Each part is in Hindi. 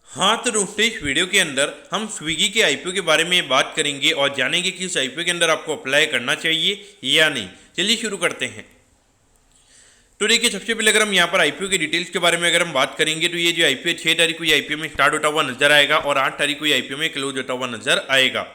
हाँ तो दोस्तों इस वीडियो के अंदर हम स्विगी के आईपीओ के बारे में बात करेंगे और जानेंगे कि इस आईपीओ के अंदर आपको अप्लाई करना चाहिए या नहीं। चलिए शुरू करते हैं। तो देखिए सबसे पहले अगर हम यहाँ पर आईपीओ के डिटेल्स के बारे में अगर हम बात करेंगे तो ये जो आईपीओ 6 तारीख को ये आईपीओ में स्टार्ट होता हुआ नजर आएगा और 8 तारीख को ये आईपीओ में क्लोज होता हुआ नजर आएगा।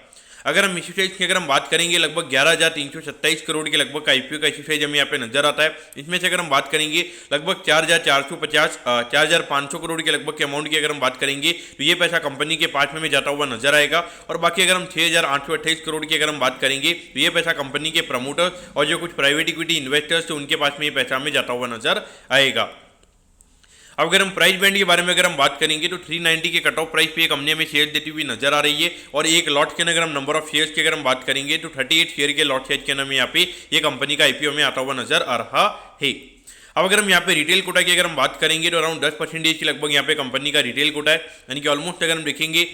अगर हम इश्यू साइज की अगर हम बात करेंगे लगभग 11,327 करोड़ के लगभग का आईपीओ का इश्यू साइज हमें यहाँ पे नजर आता है। इसमें से अगर हम बात करेंगे लगभग 4,500 करोड़ के लगभग के अमाउंट की अगर हम बात करेंगे तो ये पैसा कंपनी के पास में जाता हुआ नजर आएगा। और बाकी अगर हम 6,828 करोड़ की अगर हम बात करेंगे तो ये पैसा कंपनी के प्रमोटर और जो कुछ प्राइवेट इक्विटी इन्वेस्टर्स थे उनके पास में ये पैसा हमें जाता हुआ नजर आएगा। अब अगर हम प्राइस बैंड के बारे में अगर हम बात करेंगे तो 390 के कट ऑफ प्राइस पे कंपनी हमें शेयर देती हुई नजर आ रही है। और एक लॉट के अगर हम नंबर ऑफ शेयर्स की अगर हम बात करेंगे तो 38 शेयर के लॉट साइज के अंदर यहाँ पे ये कंपनी का आईपीओ में आता हुआ नजर आ रहा है। अब अगर हम यहाँ पे रिटेल कोटा की अगर हम बात करेंगे तो अराउंड 10% की लगभग यहाँ पे कंपनी का रिटेल कोटा है, यानी कि ऑलमोस्ट अगर हम देखेंगे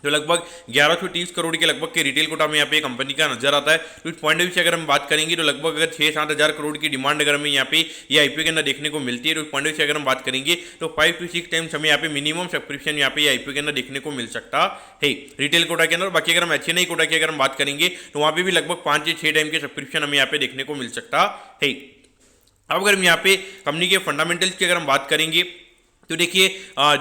तो लगभग 1130 करोड़ के लगभग के रिटेल कोटा में यहाँ पे कंपनी का नजर आता है। तो इस पॉइंट ऑफ व्यू से अगर हम बात करेंगे तो लगभग अगर 6-7 हज़ार करोड़ की डिमांड अगर हमें यहाँ पे ये आईपीओ के अंदर देखने को मिलती है तो इस पॉइंट ऑफ व्यू से अगर हम बात करेंगे तो 5 से 6 टाइम्स हमें यहाँ पे मिनिमम सब्सक्रिप्शन यहाँ पे आईपीओ के अंदर देखने को मिल सकता है रिटेल कोटा के अंदर। बाकी अगर हम एचएनआई कोटा की अगर हम बात करेंगे तो वहाँ पे भी लगभग 5 से 6 टाइम के सब्सक्रिप्शन हमें यहाँ पे देखने को मिल सकता है। अब अगर हम यहाँ पे कंपनी के फंडामेंटल्स की अगर हम बात करेंगे तो देखिए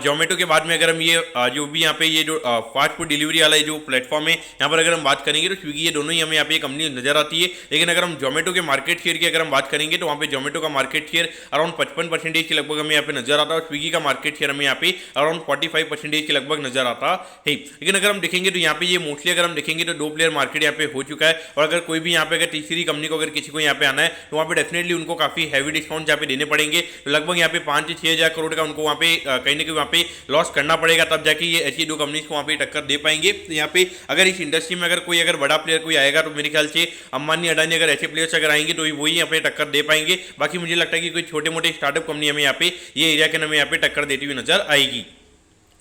जोमेटो के बाद में अगर हम ये जो भी यहाँ पे ये जो फास्ट फूड डिलीवरी वाला जो प्लेटफॉर्म है यहाँ पर अगर हम बात करेंगे तो स्विगी ये दोनों ही हमें यहाँ पे कंपनी नजर आती है। लेकिन अगर हम जोमेटो के मार्केट शेयर की अगर हम बात करेंगे तो वहाँ पे जोमेटो का मार्केट शेयर अराउंड 55% के लगभग हमें यहाँ पे नजर आता है और स्विगी का मार्केट शेयर हमें यहाँ पे अराउंड 45% के लगभग नजर आता है। लेकिन अगर हम देखेंगे तो यहाँ पे ये मोस्टली अगर हम देखेंगे तो 2 प्लेयर मार्केट यहाँ पे हो चुका है। और अगर कोई भी यहाँ पे अगर तीसरी कंपनी को अगर किसी को यहाँ पे आना है तो वहाँ पे डेफिनेटली उनको काफी हैवी डिस्काउंट यहाँ पे देने पड़ेंगे। तो लगभग यहाँ पे 5 से 6 हज़ार करोड़ का उनको वहाँ पे कहीं ना वहाँ पे लॉस करना पड़ेगा, तब जाके ये ऐसी दो कंपनीज को वहाँ पे टक्कर दे पाएंगे। तो यहाँ पे अगर इस इंडस्ट्री में अगर कोई अगर बड़ा प्लेयर कोई आएगा तो मेरे ख्याल से अंबानी अडानी अगर ऐसे प्लेयर्स अगर आएंगे तो वही यहाँ पे टक्कर दे पाएंगे। बाकी मुझे लगता है कि कोई छोटे मोटे स्टार्टअप कंपनी हमें यहाँ पे ये एरिया के अंदर यहाँ पे टक्कर देती हुई नजर आएगी।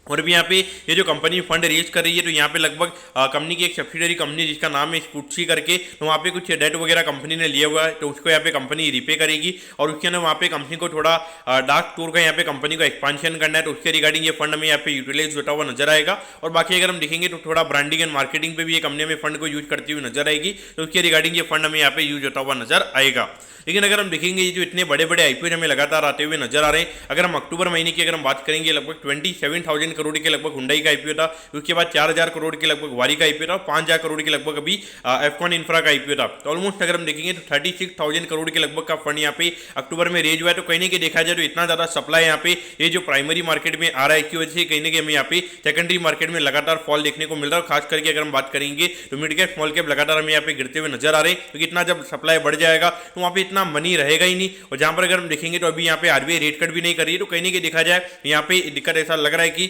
और भी यहाँ पे ये जो कंपनी फंड रेज कर रही है तो यहाँ पे लगभग कंपनी की एक सब्सिडरी कंपनी जिसका नाम है स्कूटसी करके, तो वहाँ पे कुछ डेट वगैरह कंपनी ने लिया हुआ है तो उसको यहाँ पे कंपनी रिपे करेगी। और उसके अंदर वहाँ पे कंपनी को थोड़ा डार्क स्टोर का यहाँ पे कंपनी को एक्सपांशन करना है तो उसके रिगार्डिंग ये फंड हमें यहाँ पे यूटिलाइज होता हुआ नजर आएगा। और बाकी अगर हम देखेंगे तो थोड़ा ब्रांडिंग एंड मार्केटिंग पे भी ये कंपनी में फंड को यूज करती हुई नजर आएगी तो उसके रिगार्डिंग ये फंड हमें यहाँ पे यूज होता हुआ नजर आएगा। लेकिन अगर हम देखेंगे ये जो इतने बड़े बड़े आईपीओ हमें लगातार आते हुए नजर आ रहे हैं, अगर हम अक्टूबर महीने की अगर हम बात करेंगे लगभग 27,000 करोड़ के लगभग हुंडई का आईपीओ था, उसके बाद 4,000 करोड़ के लगभग वारी का आईपीओ था, 5,000 करोड़ के लगभग अभी एफकॉन इंफ्रा का आईपीओ था। तो ऑलमोस्ट अगर हम देखेंगे तो 36,000 करोड़ के लगभग का फंड यहाँ पे अक्टूबर में रेज हुआ है। तो कहीं ना कहीं देखा जाए तो इतना ज्यादा सप्लाई यहाँ पे ये जो प्राइमरी मार्केट में आ रहा है इसकी वजह से कहीं ना कहीं हमें यहाँ पे सेकेंडरी मार्केट में लगातार फॉल देखने को मिल रहा है। खास करके अगर हम बात करेंगे तो मिड कैप स्मॉल कैप लगातार हमें यहाँ पे गिरते हुए नजर आ रहे हैं, क्योंकि इतना जब सप्लाई बढ़ जाएगा तो वहाँ पे इतना मनी रहेगा ही नहीं। और जहां पर अगर हम देखेंगे तो अभी यहाँ पे आरबीआई रेट कट भी नहीं कर रही है तो कहीं ना कहीं देखा जाए यहाँ पे दिक्कत ऐसा लग रहा है कि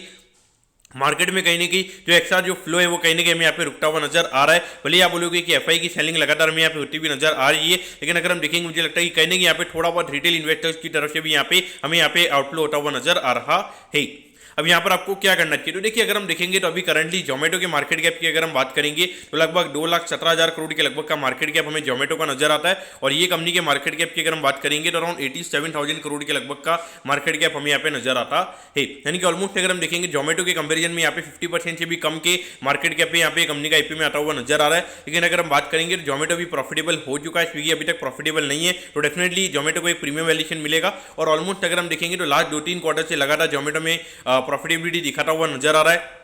मार्केट में कहीं ना कहीं जो एक्स्ट्रा जो फ्लो है वो कहीं ना कहीं हमें यहाँ पे रुकता हुआ नजर आ रहा है। भले आप बोलोगे कि एफआई की सेलिंग लगातार हमें यहाँ पे होती हुई नजर आ रही है, लेकिन अगर हम देखेंगे मुझे लगता है कि कहीं ना कहीं यहाँ पे थोड़ा बहुत रिटेल इन्वेस्टर्स की तरफ से भी यहाँ पे हमें यहाँ पे आउटफ्लो होता हुआ नजर आ रहा है। अब यहाँ पर आपको क्या करना चाहिए तो देखिए अगर हम देखेंगे तो अभी करंटली जोमेटो के मार्केट कैप की अगर हम बात करेंगे तो लगभग 2,17,000 करोड़ के लगभग का मार्केट कैप हमें जोमेटो का नजर आता है। और ये कंपनी के मार्केट कैप की अगर हम बात करेंगे तो अराउंड 87,000 करोड़ के लगभग का मार्केट कैप हमें यहाँ पे नजर आता है। यानी कि ऑलमोस्ट अगर हम देखेंगे जोमेटो के कंपेरिजन में यहाँ पे 50% से भी कम के मार्केट कैप यहाँ पे कंपनी का आईपीओ में आता हुआ नजर आ रहा है। लेकिन अगर हम बात करेंगे तो जोमेटो भी प्रॉफिटेबल हो चुका है, स्विगी अभी तक प्रॉफिटेबल नहीं है, तो डेफिनेटली जोमेटो को एक प्रीमियम वैल्यूएशन मिलेगा। और ऑलमोस्ट अगर हम देखेंगे तो लास्ट 2-3 क्वार्टर से लगातार जोमेटो में प्रॉफिटेबिलिटी दिखाता हुआ नजर आ रहा है।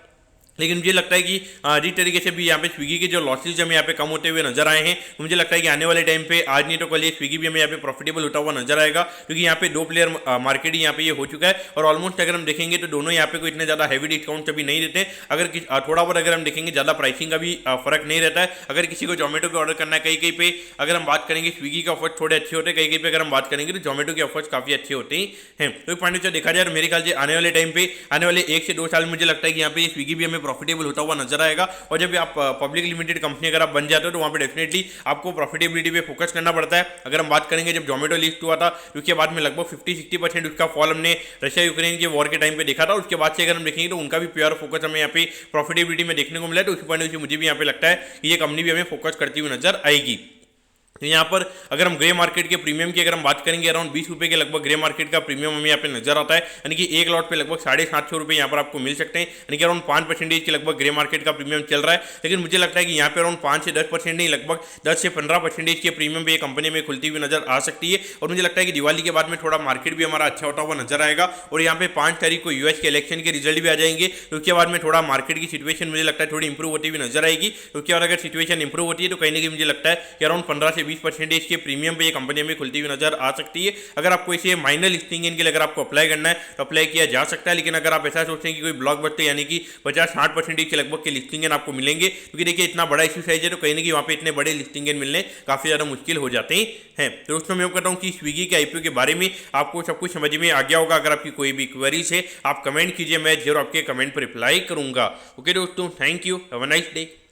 लेकिन मुझे लगता है कि जिस तरीके से भी यहाँ पे स्विगी के जो लॉसेज हमें यहाँ पे कम होते हुए नजर आए हैं, तो मुझे लगता है कि आने वाले टाइम पे आज नहीं तो कल ये स्विगी भी हमें यहाँ पे प्रॉफिटेबल होता हुआ नजर आएगा, क्योंकि यहाँ पे 2 प्लेयर मार्केट ही यहाँ पे ये हो चुका है। और ऑलमोस्ट अगर हम देखेंगे तो दोनों यहाँ पे कोई इतने ज्यादा हैवी डिस्काउंट अभी नहीं देते। अगर थोड़ा बहुत अगर हम देखेंगे ज्यादा प्राइसिंग का भी फर्क नहीं रहता है। अगर किसी को जोमेटो पे ऑर्डर करना है, कहीं कहीं पे अगर हम बात करेंगे स्विगी के ऑफर्स थोड़े अच्छे होते हैं, कहीं कहीं पे अगर हम बात करेंगे तो जोमेटो के ऑफर्स काफी अच्छे होते हैं। तो पॉइंट से देखा जाए तो मेरे ख्याल से आने वाले टाइम पे आने वाले 1 से 2 साल में मुझे लगता है कि यहाँ पे स्विगी भी हमें प्रॉफिटेबल होता हुआ नजर आएगा। और जब आप पब्लिक लिमिटेड कंपनी अगर आप बन जाते हो तो वहां पे डेफिनेटली आपको प्रॉफिटेबिलिटी पे फोकस करना पड़ता है। अगर हम बात करेंगे जब जोमेटो लिस्ट हुआ था उसके बाद में लगभग 50-60% उसका फॉल हमने रशिया यूक्रेन के वॉर के टाइम पे देखा था। उसके बाद से अगर हम देखेंगे तो उनका भी प्योर फोकस हमें यहाँ पे प्रॉफिटेबिलिटी में देखने को मिला है। तो उसी पॉइंट से मुझे भी यहाँ पे लगता है कि ये कंपनी भी हमें फोकस करती हुई नजर आएगी। तो यहाँ पर अगर हम ग्रे मार्केट के प्रीमियम की अगर हम बात करेंगे, अराउंड 20 रुपये के लगभग ग्रे मार्केट का प्रीमियम हमें यहाँ पे नजर आता है, यानी कि एक लॉट पे लगभग 750 रुपये यहाँ पर आपको मिल सकते हैं, यानी कि अराउंड 5% के लगभग ग्रे मार्केट का प्रीमियम चल रहा है। लेकिन मुझे लगता है कि यहाँ पे अराउंड 5 से 10% नहीं, लगभग 10 से 15% के प्रीमियम पे ये कंपनी में खुलती हुई नजर आ सकती है। और मुझे लगता है कि दिवाली के बाद में थोड़ा मार्केट भी हमारा अच्छा होता हुआ नजर आएगा। और यहाँ पे 5 तारीख को यूएस के इलेक्शन के रिजल्ट भी आ जाएंगे, तो उसके बाद में थोड़ा मार्केट की सिचुएशन मुझे लगता है थोड़ी इंप्रूव होती हुई नजर आएगी। उसके बाद अगर सिचुएशन इंप्रूव होती है तो कहीं ना कहीं मुझे लगता है कि अराउंड 15 से 20% के प्रीमियम पे ये कंपनी में खुलती हुई नजर आ सकती है। अगर आपको इसे माइनर लिस्टिंग इनके लिए अगर आपको अप्लाई करना है तो अप्लाई किया जा सकता है। लेकिन अगर आप ऐसा सोचते हैं कि कोई ब्लॉकबस्टर यानी कि 50-60% के लगभग के लिस्टिंग आपको मिलेंगे, क्योंकि देखिए इतना बड़ा इशू साइज है तो कहीं ना कहीं वहाँ पे इतने बड़े लिस्टिंग मिलने काफी ज्यादा मुश्किल हो जाते हैं। तो दोस्तों मैं कहता हूँ कि स्विगी के आईपीओ के बारे में आपको सब कुछ समझ में आ गया होगा। अगर आपकी कोई भी क्वेरीज है आप कमेंट कीजिए, मैं जरूर आपके कमेंट पर रिप्लाई करूंगा। ओके दोस्तों, thank you, have a nice day.